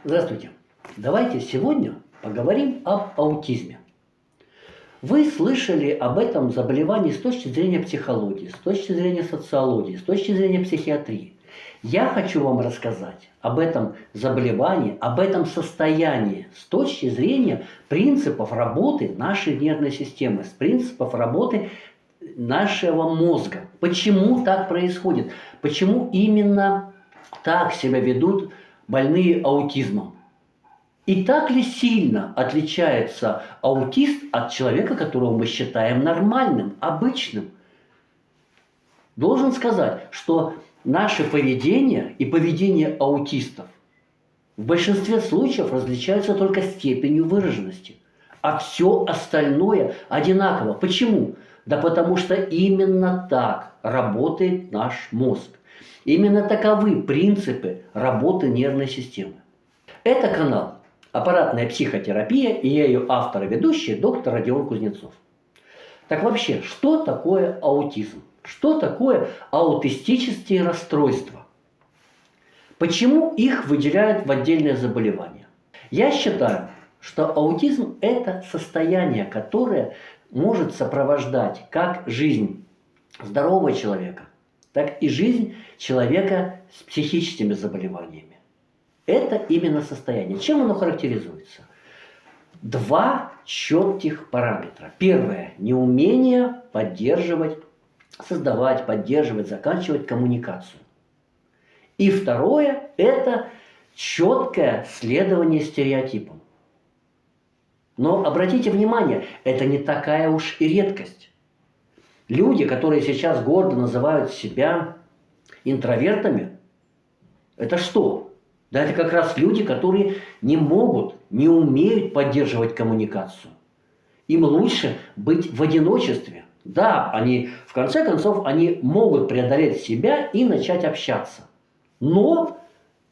Здравствуйте. Давайте сегодня поговорим об аутизме. Вы слышали об этом заболевании с точки зрения психологии, с точки зрения социологии, с точки зрения психиатрии. Я хочу вам рассказать об этом заболевании, об этом состоянии с точки зрения принципов работы нашей нервной системы, с принципов работы нашего мозга. Почему так происходит? Почему именно так себя ведут больные аутизмом? И так ли сильно отличается аутист от человека, которого мы считаем нормальным, обычным? Должен сказать, что наше поведение и поведение аутистов в большинстве случаев различаются только степенью выраженности, а все остальное одинаково. Почему? Да потому что именно так работает наш мозг. Именно таковы принципы работы нервной системы. Это канал «Аппаратная психотерапия» и я ее автор и ведущий, доктор Родион Кузнецов. Так вообще, что такое аутизм? Что такое аутистические расстройства? Почему их выделяют в отдельное заболевание? Я считаю, что аутизм – это состояние, которое может сопровождать как жизнь здорового человека, так и жизнь человека с психическими заболеваниями. Это именно состояние. Чем оно характеризуется? Два четких параметра. Первое – неумение поддерживать, создавать, поддерживать, заканчивать коммуникацию. И второе – это четкое следование стереотипам. Но обратите внимание, это не такая уж и редкость. Люди, которые сейчас гордо называют себя интровертами, это что? Да это как раз люди, которые не могут, не умеют поддерживать коммуникацию. Им лучше быть в одиночестве. Да, они, в конце концов, они могут преодолеть себя и начать общаться. Но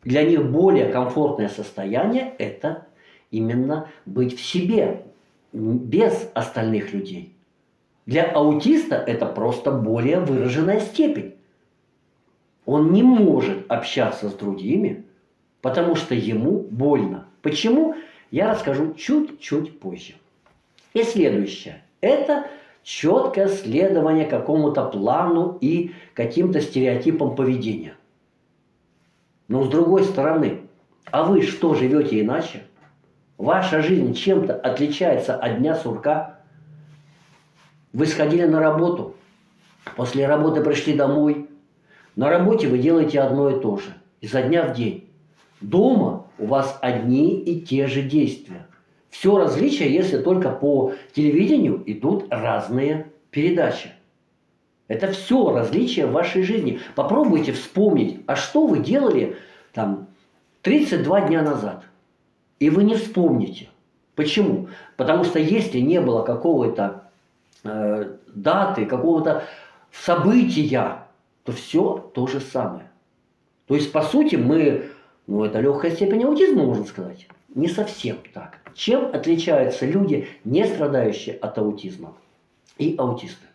для них более комфортное состояние – это именно быть в себе, без остальных людей. Для аутиста это просто более выраженная степень. Он не может общаться с другими, потому что ему больно. Почему? Я расскажу чуть-чуть позже. И следующее. Это четкое следование какому-то плану и каким-то стереотипам поведения. Но с другой стороны, а вы что, живете иначе? Ваша жизнь чем-то отличается от дня сурка? Вы сходили на работу, после работы пришли домой. На работе вы делаете одно и то же, изо дня в день. Дома у вас одни и те же действия. Все различие, если только по телевидению идут разные передачи. Это все различия в вашей жизни. Попробуйте вспомнить, а что вы делали там 32 дня назад. И вы не вспомните. Почему? Потому что если не было какого-то даты, какого-то события, то все то же самое. То есть, по сути, это легкая степень аутизма, можно сказать. Не совсем так. Чем отличаются люди, не страдающие от аутизма, и аутисты?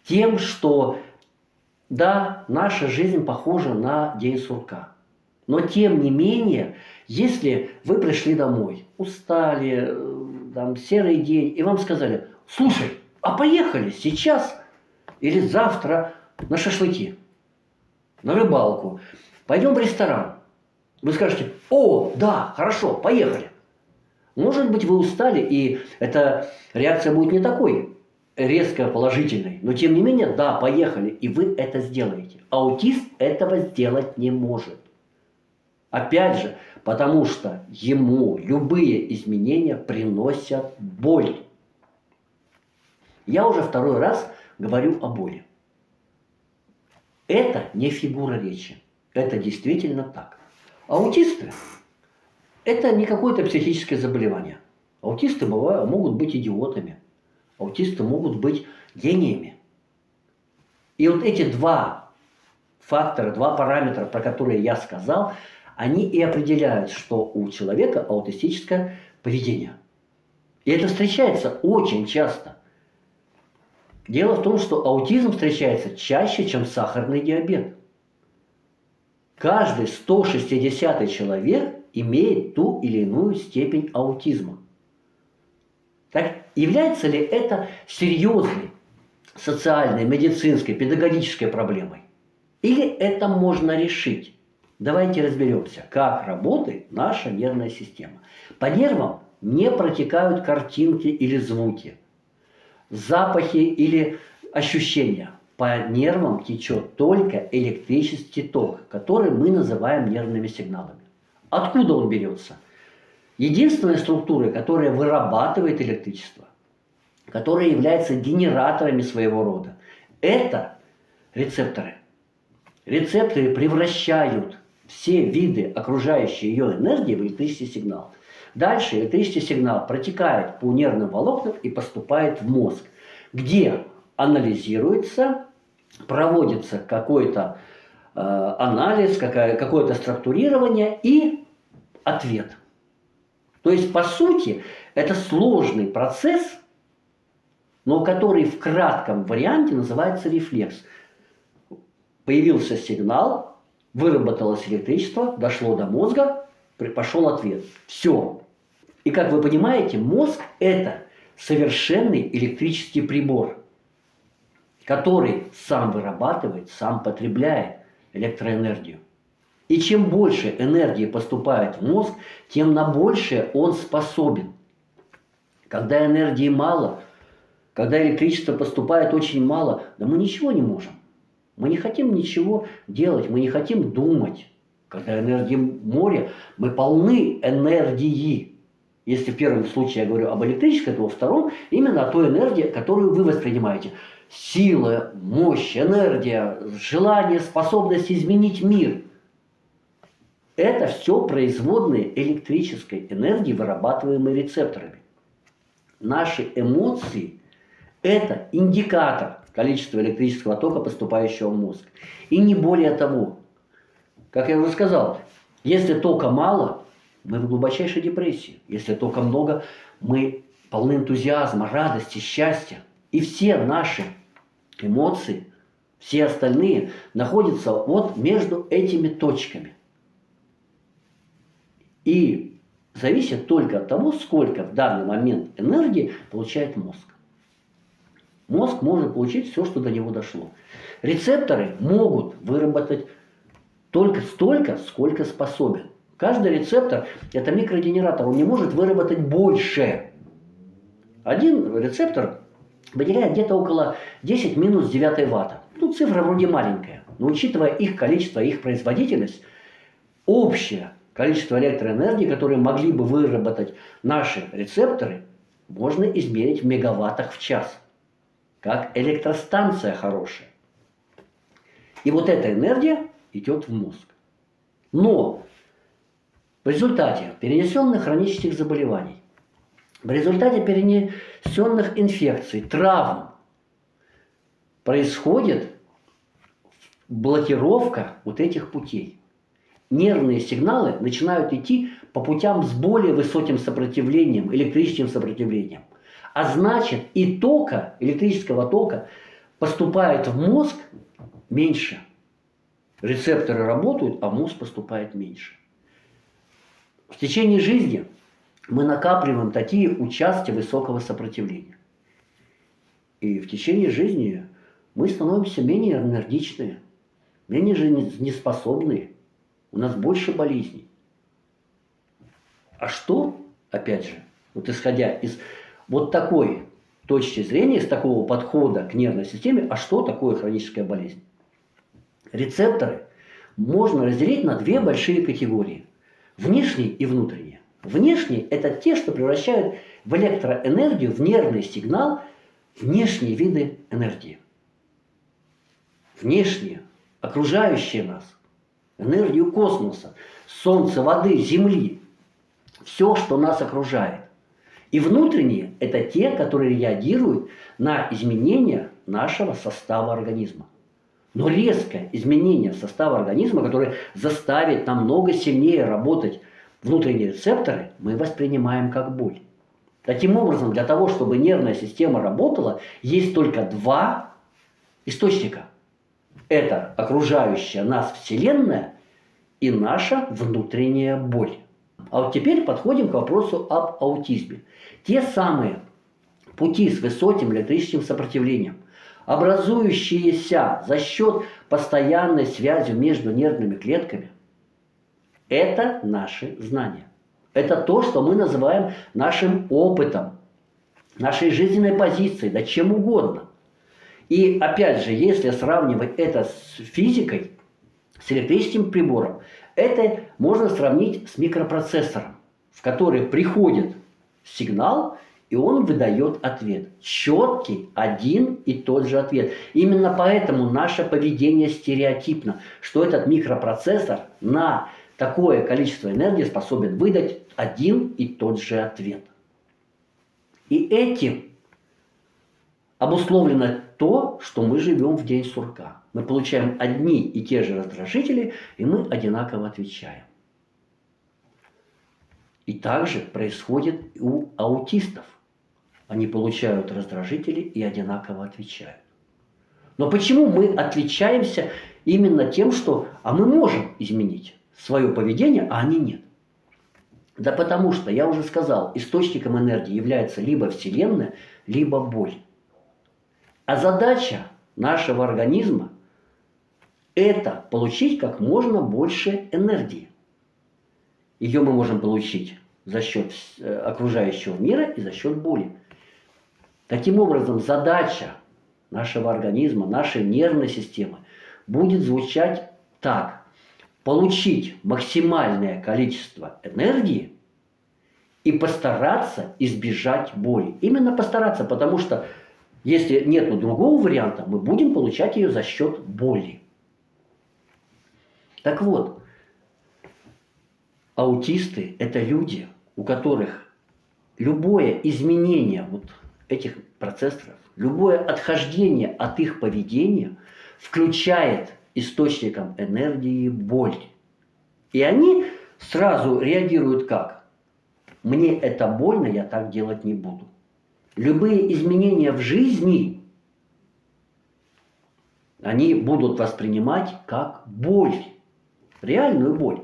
Тем, что, да, наша жизнь похожа на день сурка. Но, тем не менее, если вы пришли домой, устали, там, серый день, и вам сказали: слушай, а поехали сейчас или завтра на шашлыки, на рыбалку, пойдем в ресторан. Вы скажете: о, да, хорошо, поехали. Может быть, вы устали, и эта реакция будет не такой резко положительной. Но, тем не менее, да, поехали, и вы это сделаете. Аутист этого сделать не может. Опять же, потому что ему любые изменения приносят боль. Я уже второй раз говорю о боли. Это не фигура речи. Это действительно так. Аутисты – это не какое-то психическое заболевание. Аутисты могут быть идиотами. Аутисты могут быть гениями. И вот эти два фактора, два параметра, про которые я сказал, они и определяют, что у человека аутистическое поведение. И это встречается очень часто. Дело в том, что аутизм встречается чаще, чем сахарный диабет. Каждый 160-й человек имеет ту или иную степень аутизма. Так является ли это серьезной социальной, медицинской, педагогической проблемой? Или это можно решить? Давайте разберемся, как работает наша нервная система. По нервам не протекают картинки или звуки, запахи или ощущения. По нервам течет только электрический ток, который мы называем нервными сигналами. Откуда он берется? Единственная структура, которая вырабатывает электричество, которая является генераторами своего рода, это рецепторы. Рецепторы превращают все виды окружающей ее энергии в электрический сигнал. Дальше электрический сигнал протекает по нервным волокнам и поступает в мозг, где анализируется, проводится какой-то анализ, какое-то структурирование и ответ. То есть, по сути, это сложный процесс, но который в кратком варианте называется рефлекс. Появился сигнал, выработалось электричество, дошло до мозга, пошел ответ. Все. И как вы понимаете, мозг – это совершенный электрический прибор, который сам вырабатывает, сам потребляет электроэнергию. И чем больше энергии поступает в мозг, тем на большее он способен. Когда энергии мало, когда электричества поступает очень мало, да мы ничего не можем. Мы не хотим ничего делать, мы не хотим думать. Когда энергии море, мы полны энергии. Если в первом случае я говорю об электрической, то во втором именно о той энергии, которую вы воспринимаете. Сила, мощь, энергия, желание, способность изменить мир. Это все производные электрической энергии, вырабатываемой рецепторами. Наши эмоции – это индикатор количества электрического тока, поступающего в мозг. И не более того. Как я уже сказал, если тока мало, мы в глубочайшей депрессии. Если тока много, мы полны энтузиазма, радости, счастья. И все наши эмоции, все остальные находятся вот между этими точками. И зависит только от того, сколько в данный момент энергии получает мозг. Мозг может получить все, что до него дошло. Рецепторы могут выработать только столько, сколько способен. Каждый рецептор – это микрогенератор, он не может выработать больше. Один рецептор выделяет где-то около 10 минус 9 ватта. Ну, цифра вроде маленькая, но учитывая их количество, их производительность, общее количество электроэнергии, которые могли бы выработать наши рецепторы, можно измерить в мегаваттах в час. Как электростанция хорошая. И вот эта энергия идет в мозг. Но в результате перенесенных хронических заболеваний, в результате перенесенных инфекций, травм происходит блокировка вот этих путей. Нервные сигналы начинают идти по путям с более высоким сопротивлением, электрическим сопротивлением. А значит, и тока, электрического тока поступает в мозг меньше. Рецепторы работают, а мозг поступает меньше. В течение жизни мы накапливаем такие участки высокого сопротивления. И в течение жизни мы становимся менее энергичные, менее жизнеспособные. У нас больше болезней. А что, опять же, вот исходя из вот такой точки зрения, с такого подхода к нервной системе, а что такое хроническая болезнь? Рецепторы можно разделить на две большие категории. Внешние и внутренние. Внешние – это те, что превращают в электроэнергию, в нервный сигнал, внешние виды энергии. Внешние, окружающие нас, энергию космоса, солнца, воды, земли. Все, что нас окружает. И внутренние – это те, которые реагируют на изменения нашего состава организма. Но резкое изменение состава организма, которое заставит намного сильнее работать внутренние рецепторы, мы воспринимаем как боль. Таким образом, для того, чтобы нервная система работала, есть только два источника. Это окружающая нас Вселенная и наша внутренняя боль. А вот теперь подходим к вопросу об аутизме. Те самые пути с высоким электрическим сопротивлением, образующиеся за счет постоянной связи между нервными клетками, это наши знания. Это то, что мы называем нашим опытом, нашей жизненной позицией, да чем угодно. И опять же, если сравнивать это с физикой, с электрическим прибором, это можно сравнить с микропроцессором, в который приходит сигнал, и он выдает ответ. Четкий, один и тот же ответ. Именно поэтому наше поведение стереотипно, что этот микропроцессор на такое количество энергии способен выдать один и тот же ответ. И этим обусловлено то, что мы живем в день сурка. Мы получаем одни и те же раздражители, и мы одинаково отвечаем. И также происходит у аутистов. Они получают раздражители и одинаково отвечают. Но почему мы отличаемся именно тем, что мы можем изменить свое поведение, а они нет? Да потому что, я уже сказал, источником энергии является либо Вселенная, либо боль. А задача нашего организма – это получить как можно больше энергии. Ее мы можем получить за счет окружающего мира и за счет боли. Таким образом, задача нашего организма, нашей нервной системы будет звучать так. Получить максимальное количество энергии и постараться избежать боли. Именно постараться, потому что если нет другого варианта, мы будем получать ее за счет боли. Так вот, аутисты – это люди, у которых любое изменение вот этих процессоров, любое отхождение от их поведения включает источником энергии боль. И они сразу реагируют как? Мне это больно, я так делать не буду. Любые изменения в жизни они будут воспринимать как боль, реальную боль.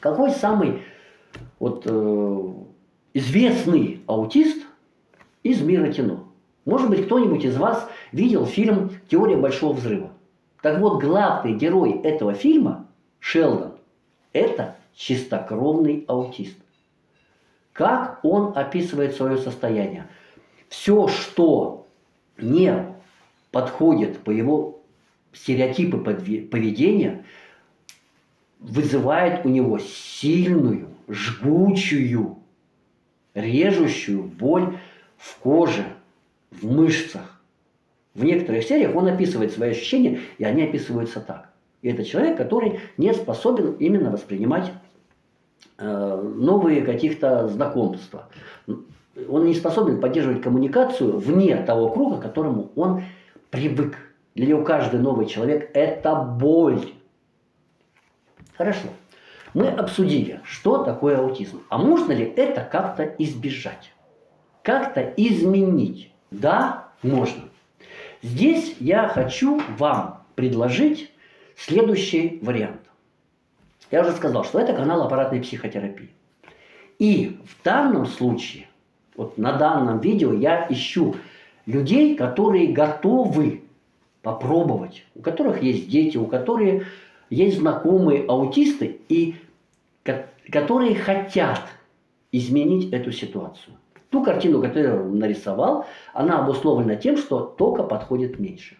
Какой самый известный аутист из мира кино? Может быть, кто-нибудь из вас видел фильм «Теория большого взрыва». Так вот, главный герой этого фильма, Шелдон, это чистокровный аутист. Как он описывает свое состояние? Все, что не подходит по его стереотипу поведения, вызывает у него сильную, жгучую, режущую боль в коже, в мышцах. В некоторых сериях он описывает свои ощущения, и они описываются так. И это человек, который не способен именно воспринимать новые каких-то знакомства. Он не способен поддерживать коммуникацию вне того круга, к которому он привык. Для него каждый новый человек – это боль. Хорошо. Мы обсудили, что такое аутизм. А можно ли это как-то избежать? Как-то изменить? Да, можно. Здесь я хочу вам предложить следующий вариант. Я уже сказал, что это канал аппаратной психотерапии. И в данном случае, вот на данном видео я ищу людей, которые готовы попробовать, у которых есть дети, у которых есть знакомые аутисты, и которые хотят изменить эту ситуацию. Ту картину, которую я нарисовал, она обусловлена тем, что тока подходит меньше.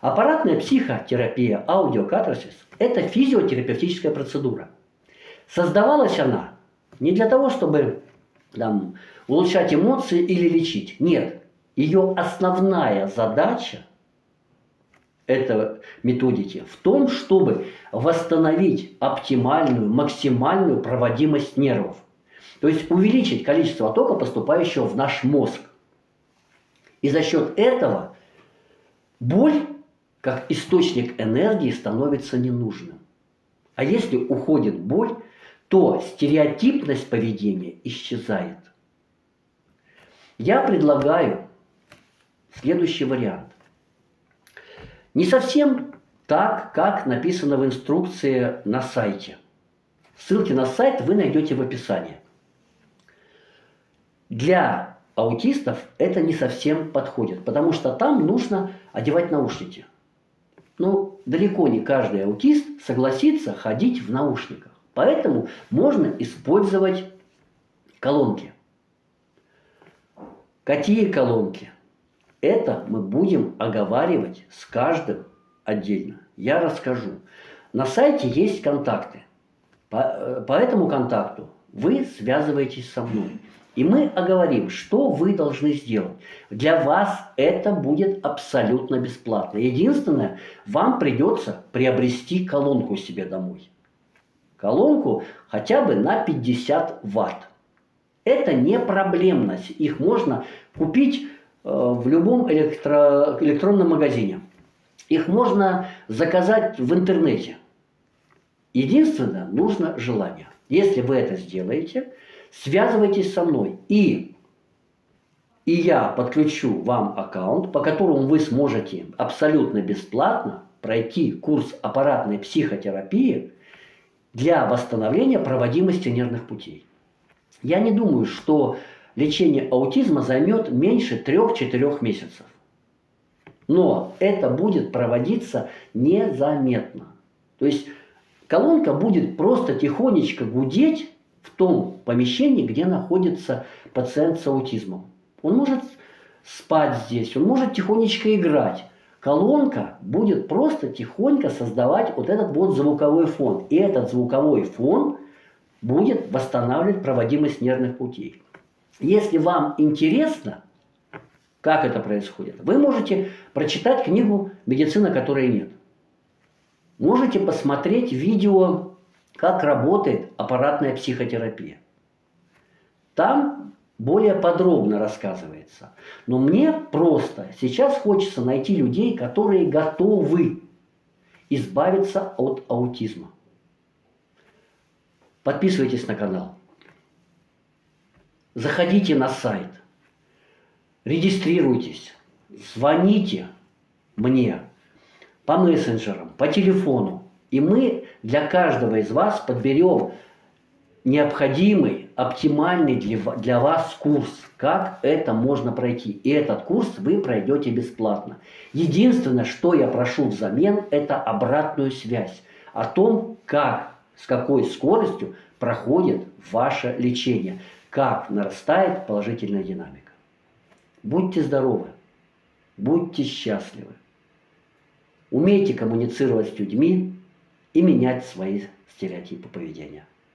Аппаратная психотерапия, аудиокатарсис – это физиотерапевтическая процедура. Создавалась она не для того, чтобы улучшать эмоции или лечить. Нет. Ее основная задача этой методики в том, чтобы восстановить оптимальную, максимальную проводимость нервов. То есть увеличить количество тока, поступающего в наш мозг. И за счет этого боль, как источник энергии, становится ненужным. А если уходит боль, то стереотипность поведения исчезает. Я предлагаю следующий вариант. Не совсем так, как написано в инструкции на сайте. Ссылки на сайт вы найдете в описании. Для аутистов это не совсем подходит, потому что там нужно одевать наушники. Но далеко не каждый аутист согласится ходить в наушниках. Поэтому можно использовать колонки. Какие колонки? Это мы будем оговаривать с каждым отдельно. Я расскажу. На сайте есть контакты. По этому контакту вы связываетесь со мной. И мы оговорим, что вы должны сделать. Для вас это будет абсолютно бесплатно. Единственное, вам придется приобрести колонку себе домой. Колонку хотя бы на 50 ватт. Это не проблемно. Их можно купить в любом электронном магазине. Их можно заказать в интернете. Единственное, нужно желание. Если вы это сделаете, связывайтесь со мной. И я подключу вам аккаунт, по которому вы сможете абсолютно бесплатно пройти курс аппаратной психотерапии для восстановления проводимости нервных путей. Я не думаю, что лечение аутизма займет меньше 3-4 месяцев. Но это будет проводиться незаметно. То есть колонка будет просто тихонечко гудеть в том помещении, где находится пациент с аутизмом. Он может спать здесь, он может тихонечко играть. Колонка будет просто тихонько создавать вот этот вот звуковой фон. И этот звуковой фон будет восстанавливать проводимость нервных путей. Если вам интересно, как это происходит, вы можете прочитать книгу «Медицина, которой нет». Можете посмотреть видео, как работает аппаратная психотерапия. Там более подробно рассказывается. Но мне просто сейчас хочется найти людей, которые готовы избавиться от аутизма. Подписывайтесь на канал. Заходите на сайт. Регистрируйтесь. Звоните мне по мессенджерам, по телефону. И мы для каждого из вас подберем необходимый, оптимальный для вас курс, как это можно пройти. И этот курс вы пройдете бесплатно. Единственное, что я прошу взамен, это обратную связь о том, как, с какой скоростью проходит ваше лечение, как нарастает положительная динамика. Будьте здоровы, будьте счастливы. Умейте коммуницировать с людьми и менять свои стереотипы поведения.